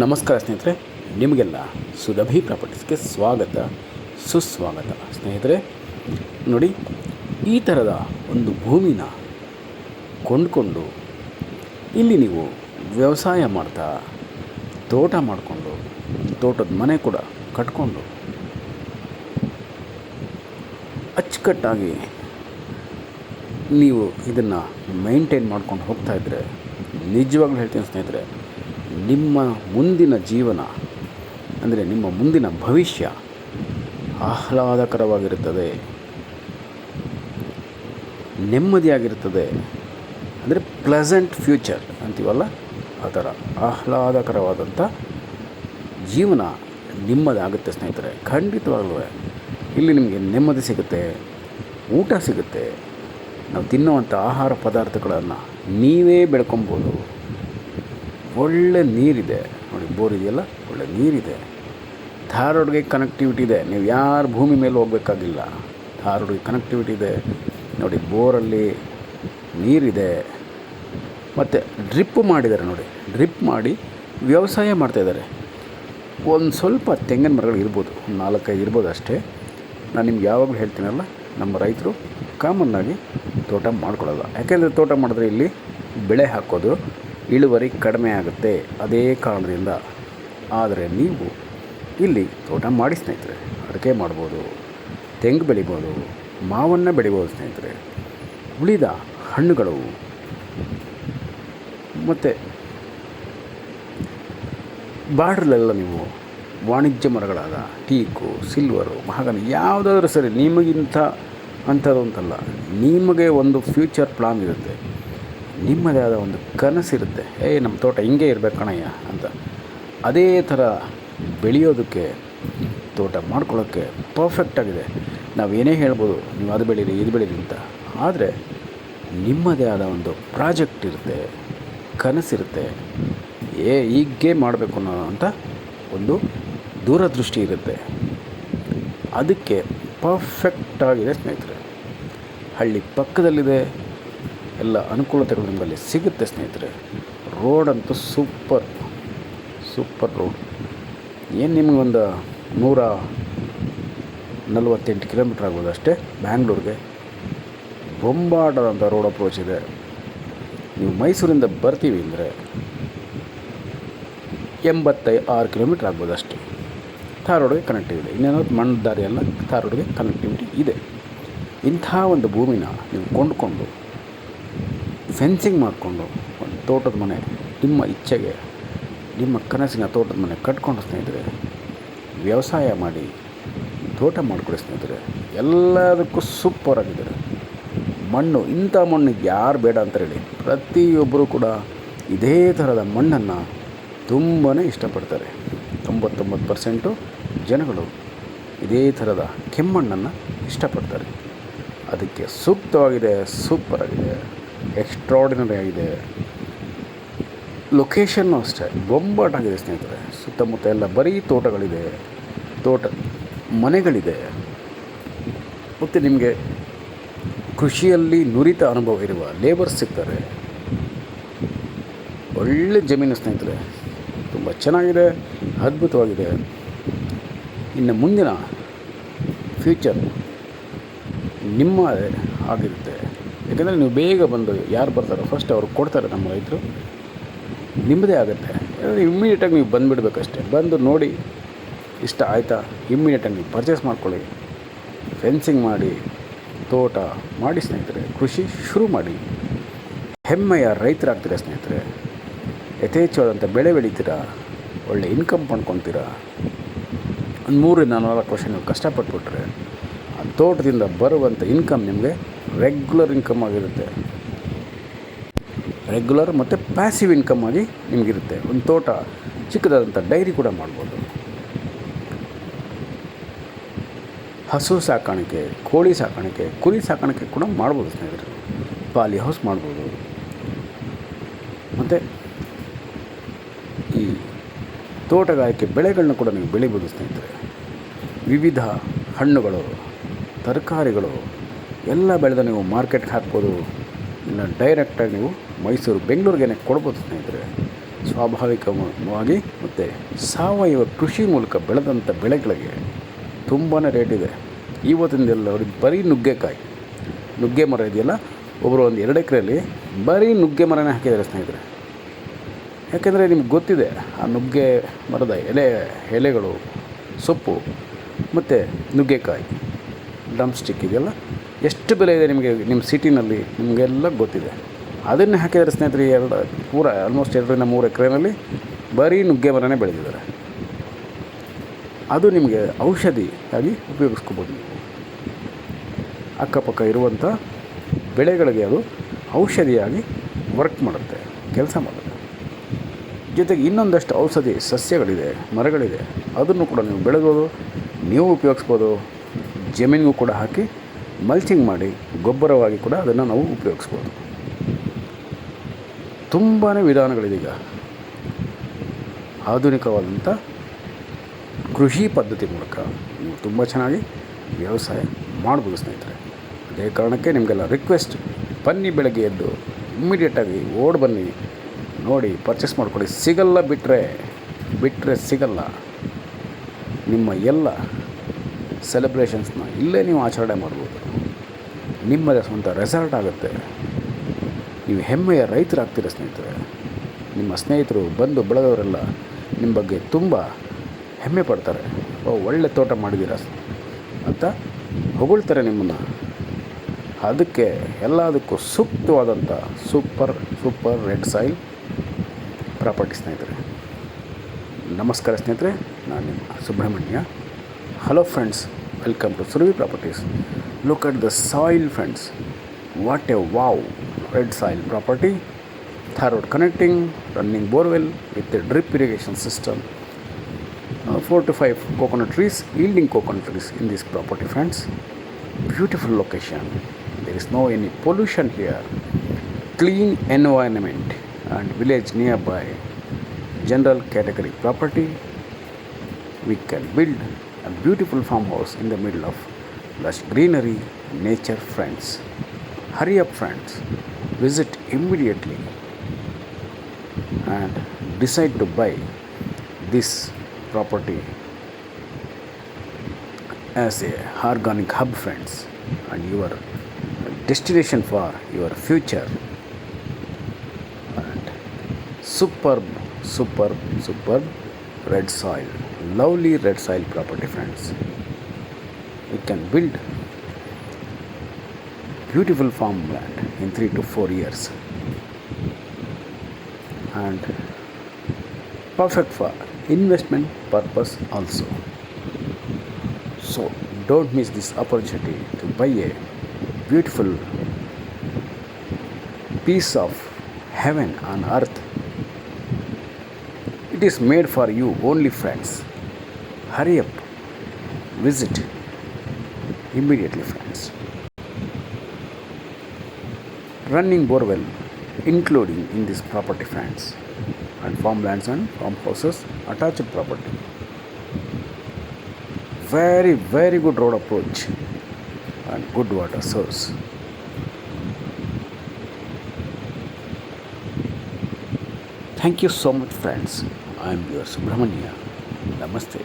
ನಮಸ್ಕಾರ ಸ್ನೇಹಿತರೆ, ನಿಮಗೆಲ್ಲ ಸುರಭಿ ಪ್ರಾಪರ್ಟೀಸ್ಗೆ ಸ್ವಾಗತ ಸುಸ್ವಾಗತ. ಸ್ನೇಹಿತರೆ ನೋಡಿ, ಈ ಥರದ ಒಂದು ಭೂಮಿನ ಕೊಂಡ್ಕೊಂಡು ಇಲ್ಲಿ ನೀವು ವ್ಯವಸಾಯ ಮಾಡ್ತಾ ತೋಟ ಮಾಡಿಕೊಂಡು ತೋಟದ ಮನೆ ಕೂಡ ಕಟ್ಕೊಂಡು ಅಚ್ಚುಕಟ್ಟಾಗಿ ನೀವು ಇದನ್ನು ಮೈಂಟೈನ್ ಮಾಡ್ಕೊಂಡು ಹೋಗ್ತಾಯಿದ್ರೆ ನಿಜವಾಗ್ಲೂ ಹೇಳ್ತೀನಿ ಸ್ನೇಹಿತರೆ, ನಿಮ್ಮ ಮುಂದಿನ ಜೀವನ ಅಂದರೆ ನಿಮ್ಮ ಮುಂದಿನ ಭವಿಷ್ಯ ಆಹ್ಲಾದಕರವಾಗಿರುತ್ತದೆ, ನೆಮ್ಮದಿಯಾಗಿರುತ್ತದೆ. ಅಂದರೆ ಪ್ಲೆಸೆಂಟ್ ಫ್ಯೂಚರ್ ಅಂತೀವಲ್ಲ, ಆ ಥರ ಆಹ್ಲಾದಕರವಾದಂಥ ಜೀವನ ನಿಮ್ಮದಾಗುತ್ತೆ ಸ್ನೇಹಿತರೆ. ಖಂಡಿತವಾಗ್ಲೂ ಇಲ್ಲಿ ನಿಮಗೆ ನೆಮ್ಮದಿ ಸಿಗುತ್ತೆ, ಊಟ ಸಿಗುತ್ತೆ, ನಾವು ತಿನ್ನುವಂಥ ಆಹಾರ ಪದಾರ್ಥಗಳನ್ನು ನೀವೇ ಬೆಳ್ಕೊಬೋದು. ಒಳ್ಳೆ ನೀರಿದೆ ನೋಡಿ, ಬೋರ್ ಇದೆಯಲ್ಲ, ಒಳ್ಳೆ ನೀರಿದೆ. ಧಾರವಾಡಗೆ ಕನೆಕ್ಟಿವಿಟಿ ಇದೆ, ನೀವು ಯಾರು ಭೂಮಿ ಮೇಲೆ ಹೋಗಬೇಕಾಗಿಲ್ಲ. ಧಾರವಾಡಗೆ ಕನೆಕ್ಟಿವಿಟಿ ಇದೆ ನೋಡಿ, ಬೋರಲ್ಲಿ ನೀರಿದೆ. ಮತ್ತು ಡ್ರಿಪ್ ಮಾಡಿದ್ದಾರೆ ನೋಡಿ, ಡ್ರಿಪ್ ಮಾಡಿ ವ್ಯವಸಾಯ ಮಾಡ್ತಾಯಿದ್ದಾರೆ. ಒಂದು ಸ್ವಲ್ಪ ತೆಂಗಿನ ಮರಗಳು ಇರ್ಬೋದು, 4-5 ಇರ್ಬೋದು ಅಷ್ಟೇ. ನಾನು ನಿಮ್ಗೆ ಯಾವಾಗಲೂ ಹೇಳ್ತೀನಲ್ಲ, ನಮ್ಮ ರೈತರು ಕಾಮನ್ನಾಗಿ ತೋಟ ಮಾಡ್ಕೊಳ್ಳೋಲ್ಲ. ಯಾಕೆಂದರೆ ತೋಟ ಮಾಡಿದ್ರೆ ಇಲ್ಲಿ ಬೆಳೆ ಹಾಕೋದು ಇಳುವರಿ ಕಡಿಮೆ ಆಗುತ್ತೆ, ಅದೇ ಕಾರಣದಿಂದ. ಆದರೆ ನೀವು ಇಲ್ಲಿ ತೋಟ ಮಾಡಿ ಸ್ನೇಹಿತರೆ, ಅಡಿಕೆ ಮಾಡ್ಬೋದು, ತೆಂಗು ಬೆಳಿಬೋದು, ಮಾವನ್ನು ಬೆಳಿಬೋದು ಸ್ನೇಹಿತರೆ. ಉಳಿದ ಹಣ್ಣುಗಳು ಮತ್ತು ಬಾರ್ಡ್ರಲ್ಲೆಲ್ಲ ನೀವು ವಾಣಿಜ್ಯ ಮರಗಳಾದ ಟೀಕು, ಸಿಲ್ವರು, ಮಹಾಗನಿ ಯಾವುದಾದ್ರೂ ಸರಿ, ನಿಮಗಿಂತ ಅಂಥದ್ದು ಅಂತಲ್ಲ, ನಿಮಗೆ ಒಂದು ಫ್ಯೂಚರ್ ಪ್ಲಾನ್ ಇರುತ್ತೆ, ನಿಮ್ಮದೇ ಆದ ಒಂದು ಕನಸಿರುತ್ತೆ. ನಮ್ಮ ತೋಟ ಹಿಂಗೆ ಇರಬೇಕು ಕಣಯ್ಯ ಅಂತ. ಅದೇ ಥರ ಬೆಳೆಯೋದಕ್ಕೆ, ತೋಟ ಮಾಡ್ಕೊಳ್ಳೋಕ್ಕೆ ಪರ್ಫೆಕ್ಟಾಗಿದೆ. ನಾವು ಏನೇ ಹೇಳ್ಬೋದು, ನೀವು ಅದು ಬೆಳೀರಿ ಇದು ಬೆಳೀರಿ ಅಂತ. ಆದರೆ ನಿಮ್ಮದೇ ಆದ ಒಂದು ಪ್ರಾಜೆಕ್ಟ್ ಇರುತ್ತೆ, ಕನಸಿರುತ್ತೆ, ಹೀಗೆ ಮಾಡಬೇಕು ಅನ್ನೋ ಅಂತ ಒಂದು ದೂರದೃಷ್ಟಿ ಇರುತ್ತೆ. ಅದಕ್ಕೆ ಪರ್ಫೆಕ್ಟಾಗಿದೆ ಸ್ನೇಹಿತರೆ. ಹಳ್ಳಿ ಪಕ್ಕದಲ್ಲಿದೆ, ಎಲ್ಲ ಅನುಕೂಲತೆಗಳು ನಿಮ್ಮಲ್ಲಿ ಸಿಗುತ್ತೆ ಸ್ನೇಹಿತರೆ. ರೋಡ್ ಅಂತೂ ಸೂಪರ್ ರೋಡ್. ಏನು ನಿಮಗೊಂದು 148 ಕಿಲೋಮೀಟ್ರ್ ಆಗ್ಬೋದು ಅಷ್ಟೇ ಬ್ಯಾಂಗ್ಳೂರಿಗೆ. ಬೊಂಬಾಟದಂಥ ರೋಡ್ ಅಪ್ರೋಚ್ ಇದೆ. ನೀವು ಮೈಸೂರಿಂದ ಬರ್ತೀವಿ ಅಂದರೆ 86 ಕಿಲೋಮೀಟ್ರ್ ಆಗ್ಬೋದು ಅಷ್ಟೇ. ಧಾರವಾಡಗೆ ಕನೆಕ್ಟಿವಿಟಿ, ಇನ್ನೇನೋ ಮಣ್ಣು ದಾರಿಯಲ್ಲ, ಧಾರವಾಡಗೆ ಕನೆಕ್ಟಿವಿಟಿ ಇದೆ. ಇಂಥ ಒಂದು ಭೂಮಿನ ನೀವು ಕೊಂಡುಕೊಂಡು ಫೆನ್ಸಿಂಗ್ ಮಾಡಿಕೊಂಡು ಒಂದು ತೋಟದ ಮನೆ, ನಿಮ್ಮ ಇಚ್ಛೆಗೆ ನಿಮ್ಮ ಕನಸಿನ ತೋಟದ ಮನೆ ಕಟ್ಕೊಂಡು ಸ್ನೇಹಿತರೆ, ವ್ಯವಸಾಯ ಮಾಡಿ ತೋಟ ಮಾಡಿಕೊಡಿ ಸ್ನೇಹಿತರೆ. ಎಲ್ಲದಕ್ಕೂ ಸೂಪರಾಗಿದೆ ಮಣ್ಣು. ಇಂಥ ಮಣ್ಣಿಗೆ ಯಾರು ಬೇಡ ಅಂತ ಹೇಳಿ, ಪ್ರತಿಯೊಬ್ಬರೂ ಕೂಡ ಇದೇ ಥರದ ಮಣ್ಣನ್ನು ತುಂಬಾ ಇಷ್ಟಪಡ್ತಾರೆ. 99% ಜನಗಳು ಇದೇ ಥರದ ಕೆಮ್ಮಣ್ಣನ್ನು ಇಷ್ಟಪಡ್ತಾರೆ. ಅದಕ್ಕೆ ಸೂಕ್ತವಾಗಿದೆ, ಸೂಪರಾಗಿದೆ, ಎಕ್ಸ್ಟ್ರಾರ್ಡಿನರಿ ಆಗಿದೆ. ಲೊಕೇಶನ್ನು ಅಷ್ಟೇ ಬೊಂಬಾಟಾಗಿದೆ ಸ್ನೇಹಿತರೆ. ಸುತ್ತಮುತ್ತ ಎಲ್ಲ ಬರೀ ತೋಟಗಳಿದೆ, ತೋಟ ಮನೆಗಳಿದೆ. ಮತ್ತು ನಿಮಗೆ ಕೃಷಿಯಲ್ಲಿ ನುರಿತ ಅನುಭವ ಇರುವ ಲೇಬರ್ಸ್ ಸಿಗ್ತಾರೆ. ಒಳ್ಳೆ ಜಮೀನು ಸ್ನೇಹಿತರೆ, ತುಂಬ ಚೆನ್ನಾಗಿದೆ, ಅದ್ಭುತವಾಗಿದೆ. ಇನ್ನು ಮುಂದಿನ ಫ್ಯೂಚರ್ ನಿಮ್ಮ ಆಗಿರುತ್ತೆ. ಯಾಕೆಂದರೆ ನೀವು ಬೇಗ ಬಂದು ಯಾರು ಬರ್ತಾರೋ ಫಸ್ಟ್ ಅವ್ರು ಕೊಡ್ತಾರೆ ನಮ್ಮ ರೈತರು, ನಿಮ್ಮದೇ ಆಗುತ್ತೆ. ಇಮ್ಮಿಡಿಯೇಟಾಗಿ ನೀವು ಬಂದುಬಿಡ್ಬೇಕಷ್ಟೆ. ಬಂದು ನೋಡಿ, ಇಷ್ಟ ಆಯಿತಾ, ಇಮ್ಮಿಡಿಯೇಟಾಗಿ ನೀವು ಪರ್ಚೇಸ್ ಮಾಡ್ಕೊಳ್ಳಿ, ಫೆನ್ಸಿಂಗ್ ಮಾಡಿ ತೋಟ ಮಾಡಿ ಸ್ನೇಹಿತರೆ. ಕೃಷಿ ಶುರು ಮಾಡಿ, ಹೆಮ್ಮೆಯ ರೈತರಾಗ್ತೀರಾ ಸ್ನೇಹಿತರೆ. ಯಥೇಚ್ಛವಾದಂಥ ಬೆಳೆ ಬೆಳೀತೀರಾ, ಒಳ್ಳೆ ಇನ್ಕಮ್ ಪಡ್ಕೊತೀರಾ. ಒಂದು 3-4 ವರ್ಷ ನೀವು ಕಷ್ಟಪಟ್ಬಿಟ್ರೆ ಆ ತೋಟದಿಂದ ಬರುವಂಥ ಇನ್ಕಮ್ ನಿಮಗೆ ರೆಗ್ಯುಲರ್ ಇನ್ಕಮ್ ಆಗಿರುತ್ತೆ. ರೆಗ್ಯುಲರ್ ಮತ್ತು ಪ್ಯಾಸಿವ್ ಇನ್ಕಮ್ ಆಗಿ ನಿಮಗಿರುತ್ತೆ. ಒಂದು ತೋಟ, ಚಿಕ್ಕದಾದಂಥ ಡೈರಿ ಕೂಡ ಮಾಡ್ಬೋದು. ಹಸು ಸಾಕಾಣಿಕೆ, ಕೋಳಿ ಸಾಕಾಣಿಕೆ, ಕುರಿ ಸಾಕಾಣಿಕೆ ಕೂಡ ಮಾಡ್ಬೋದು ಸ್ನೇಹಿತರೆ. ಪಾಲಿ ಹೌಸ್ ಮಾಡ್ಬೋದು. ಮತ್ತು ಈ ತೋಟಗಾರಿಕೆ ಬೆಳೆಗಳನ್ನ ಕೂಡ ನೀವು ಬೆಳಿಬೋದು ಸ್ನೇಹಿತರೆ. ವಿವಿಧ ಹಣ್ಣುಗಳು, ತರಕಾರಿಗಳು ಎಲ್ಲ ಬೆಳೆದ ನೀವು ಮಾರ್ಕೆಟ್ಗೆ ಹಾಕ್ಬೋದು. ಇನ್ನು ಡೈರೆಕ್ಟಾಗಿ ನೀವು ಮೈಸೂರು, ಬೆಂಗಳೂರಿಗೆ ಕೊಡ್ಬೋದು ಸ್ನೇಹಿತರೆ. ಸ್ವಾಭಾವಿಕವಾಗಿ ಮತ್ತು ಸಾವಯವ ಕೃಷಿ ಮೂಲಕ ಬೆಳೆದಂಥ ಬೆಳೆಗಳಿಗೆ ತುಂಬಾ ರೇಟ್ ಇದೆ. ಇವತ್ತಿಂದೆಲ್ಲ ಅವ್ರಿಗೆ ಬರೀ ನುಗ್ಗೆ ಮರ ಇದೆಯಲ್ಲ, ಒಬ್ಬರು ಒಂದು 2 ಎಕರೆಯಲ್ಲಿ ಬರೀ ನುಗ್ಗೆ ಮರನೇ ಹಾಕಿದ್ದಾರೆ ಸ್ನೇಹಿತರೆ. ಯಾಕೆಂದರೆ ನಿಮ್ಗೆ ಗೊತ್ತಿದೆ ಆ ನುಗ್ಗೆ ಮರದ ಎಲೆಗಳು, ಸೊಪ್ಪು ಮತ್ತು ನುಗ್ಗೆಕಾಯಿ ಡ್ರಮ್ ಸ್ಟಿಕ್ ಇದೆಯಲ್ಲ, ಎಷ್ಟು ಬೆಲೆ ಇದೆ ನಿಮಗೆ ನಿಮ್ಮ ಸಿಟಿನಲ್ಲಿ ನಿಮಗೆಲ್ಲ ಗೊತ್ತಿದೆ. ಅದನ್ನೇ ಹಾಕಿದರೆ ಸ್ನೇಹಿತರೆ ಆಲ್ಮೋಸ್ಟ್ 2-3 ಎಕರೆನಲ್ಲಿ ಬರೀ ನುಗ್ಗೆ ಮರನೇ ಬೆಳೆದಿದ್ದಾರೆ. ಅದು ನಿಮಗೆ ಔಷಧಿಯಾಗಿ ಉಪಯೋಗಿಸ್ಕೋಬೋದು. ಅಕ್ಕಪಕ್ಕ ಇರುವಂಥ ಬೆಳೆಗಳಿಗೆ ಅದು ಔಷಧಿಯಾಗಿ ವರ್ಕ್ ಮಾಡುತ್ತೆ, ಕೆಲಸ ಮಾಡುತ್ತೆ. ಜೊತೆಗೆ ಇನ್ನೊಂದಷ್ಟು ಔಷಧಿ ಸಸ್ಯಗಳಿದೆ, ಮರಗಳಿದೆ, ಅದನ್ನು ಕೂಡ ನೀವು ಬೆಳೆಬೋದು, ನೀವು ಉಪಯೋಗಿಸ್ಬೋದು. ಜಮೀನಿಗೂ ಕೂಡ ಹಾಕಿ ಮಲ್ಚಿಂಗ್ ಮಾಡಿ ಗೊಬ್ಬರವಾಗಿ ಕೂಡ ಅದನ್ನು ನಾವು ಉಪಯೋಗಿಸ್ಬೋದು. ತುಂಬಾ ವಿಧಾನಗಳಿದೀಗ. ಆಧುನಿಕವಾದಂಥ ಕೃಷಿ ಪದ್ಧತಿ ಮೂಲಕ ನೀವು ತುಂಬ ಚೆನ್ನಾಗಿ ವ್ಯವಸಾಯ ಮಾಡ್ಬೋದು ಸ್ನೇಹಿತರೆ. ಅದೇ ಕಾರಣಕ್ಕೆ ನಿಮಗೆಲ್ಲ ರಿಕ್ವೆಸ್ಟ್, ಬನ್ನಿ ಬೆಳಗ್ಗೆ ಎದ್ದು ಇಮ್ಮಿಡಿಯೇಟಾಗಿ ಓಡಿ ಬನ್ನಿ, ನೋಡಿ ಪರ್ಚೇಸ್ ಮಾಡ್ಕೊಳ್ಳಿ. ಸಿಗಲ್ಲ ಬಿಟ್ಟರೆ ಸಿಗಲ್ಲ. ನಿಮ್ಮ ಎಲ್ಲ ಸೆಲೆಬ್ರೇಷನ್ಸ್ನ ಇಲ್ಲೇ ನೀವು ಆಚರಣೆ ಮಾಡ್ಬೋದು. ನಿಮ್ಮದೇ ಸ್ವಂತ ರೆಸಾರ್ಟ್ ಆಗುತ್ತೆ. ನೀವು ಹೆಮ್ಮೆಯ ರೈತರಾಗ್ತೀರ ಸ್ನೇಹಿತರೆ. ನಿಮ್ಮ ಸ್ನೇಹಿತರು ಬಂದು ಬೆಳೆದವರೆಲ್ಲ ನಿಮ್ಮ ಬಗ್ಗೆ ತುಂಬ ಹೆಮ್ಮೆ ಪಡ್ತಾರೆ. ಒಳ್ಳೆ ತೋಟ ಮಾಡಿದ್ದೀರ ಅಂತ ಹೊಗಳ್ತಾರೆ ನಿಮ್ಮನ್ನು. ಅದಕ್ಕೆ ಎಲ್ಲದಕ್ಕೂ ಸೂಕ್ತವಾದಂಥ ಸೂಪರ್ ರೆಡ್ ಸಾಯಿಲ್ ಪ್ರಾಪರ್ಟಿ ಸ್ನೇಹಿತರೆ. ನಮಸ್ಕಾರ ಸ್ನೇಹಿತರೆ, ನಾನು ನಿಮ್ಮ Subrahmanya. Hello friends, welcome to Surabhi properties. Look at the soil friends. What a wow red soil property. Thar road connecting, running borewell with a drip irrigation system. 4 to 5 coconut trees, yielding coconut trees in this property friends. Beautiful location. There is no any pollution here. Clean environment and village nearby. General category property. We can build a beautiful farmhouse in the middle of lush greenery, nature friends. Hurry up friends. Visit immediately and decide to buy this property as a organic hub friends, and your destination for your future. And superb red soil, lovely red soil property friends. We can build beautiful farmland in 3 to 4 years and perfect for investment purpose also. So don't miss this opportunity to buy a beautiful piece of heaven on earth. It is made for you only friends. Hurry up, visit immediately friends. Running borewell including in this property friends, and farmlands and farmhouses attached property. Very good road approach and good water source. Thank you so much friends. I am your Subramania. Namaste.